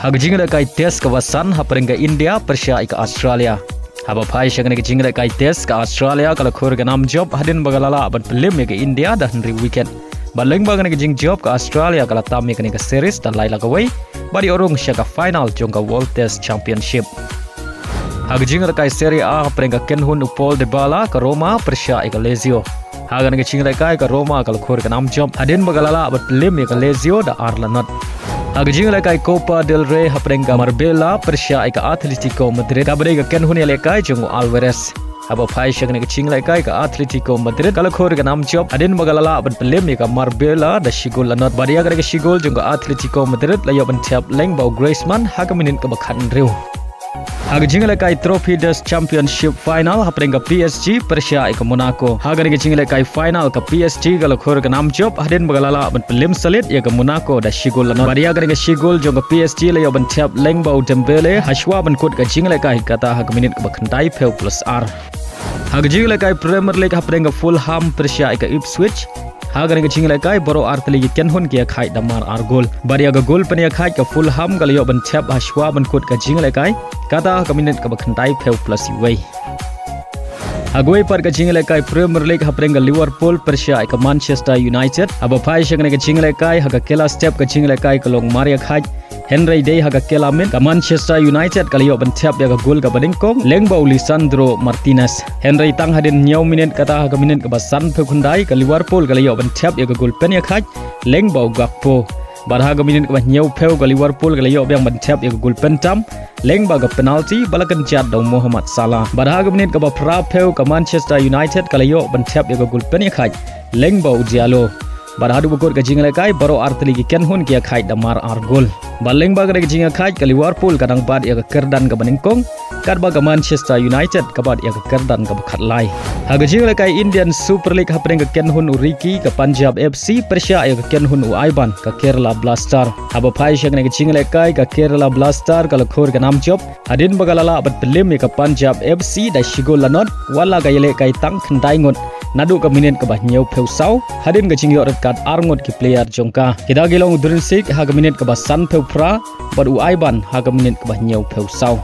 Hag jingla kai test kawasan haparenga India Persia ika Australia. Haba pai syagane ke jingla kai test ka Australia kala khur ke nam job hadin bagalala ban pelim ke India dah hari weekend. Baleng bagane ke jing job ke Australia kala tam ke series dan laila ka way bari orung syaga final jongka World Test Championship. Hag jingla kai Serie A haparenga Kynhun upol Dybala ke Roma Persia ika Lazio. Hagan ke jingla kai ke Roma kala khur ke nam job hadin bagalala ban pelim ke Lazio da Arlanot. Agajing lekai Copa del Rey haparenga Marbella Persia ika Atletico Madrid kabarega Kynhun lekai jungo Alverez. Haba pai syagane kecing lekai ka Atletico Madrid kala khor ke nam job adin magalala ban pelim ika Marbella da Shigol lanot badia ke Shigol jungo Atletico Madrid layo ban tiap leng bau Griezmann haga Minit ke bakhan riu. Agajing lekai Trophy des Championship final haparenga PSG Persia ika Monaco. Haga ke jing lekai final ka PSG kala khor ke nam job adin magalala ban pelim salit ya ke Monaco da Shigol lanot badia ke Shigol jungo PSG layo ban tiap leng bau Dembele haswa ban kut ke jing lekai kata haga Minit ke bakhandai peu plus R. Hagajing lekai Premier League haparenga Fulham Persia ika Ipswich. Hagan ke jing lekai boro arteli Kynhun kia khai damar argol. Bari aga gol penia khai ke Fulham kala ban chap haswa ban kut ke jing lekai kata ka Minit ke bakhandai peu plus way. Agoi par ke jing lekai Premier League haparenga Liverpool Persia ika Manchester United. Aba pai syagane ke jing lekai haga kela step ke jing lekai kelong Maria khai Henry Day haga kelamin ka Manchester United kaliyo ban tiap ya gol ka badingkong lengbau Lisandro Martinez. Henry tang hadin nyau Minit kata haga Minit ka basan phekundai ka Liverpool kaliyo ban tiap ya gol pen ya khaj lengbau Gakpo. Bar haga Minit ka nyau peu ka Liverpool kaliyo yang ban tiap ya gol pen tam lengbau ka penalti balakan jat dau Muhammad Salah. Bar haga Minit ka pra peu ka Manchester United kaliyo ban tiap ya gol pen ya khaj lengbau Diallo. Barhadu bukor ke jing lekai baro arteli ki Kynhun kia khai damar argol. Baleng bag ke jing khai ke Liverpool kadang bad ya ke kerdan ke baningkong kad bag Manchester United ke bad ya ke kerdan ke bakhat lai. Haga jing lekai Indian Super League hapreng ke Kynhun Uriki ke Punjab FC Persia ya ke Kynhun Aiban ke Kerala Blaster. Haba pai syang ke jing lekai ke Kerala Blaster kala khor ke nam job hadin bagalala abad pelim ya ke Punjab FC da Shigol lanot wala ga yele kai tang khandai ngot nadu ka Minit ke bah nyau peu sau hadin ke jing yor kat arngot ki player jongka kita gelong durin sik haga Minit ke bah san peu pra bad u Aiban haga Minit ke bah nyau peu sau.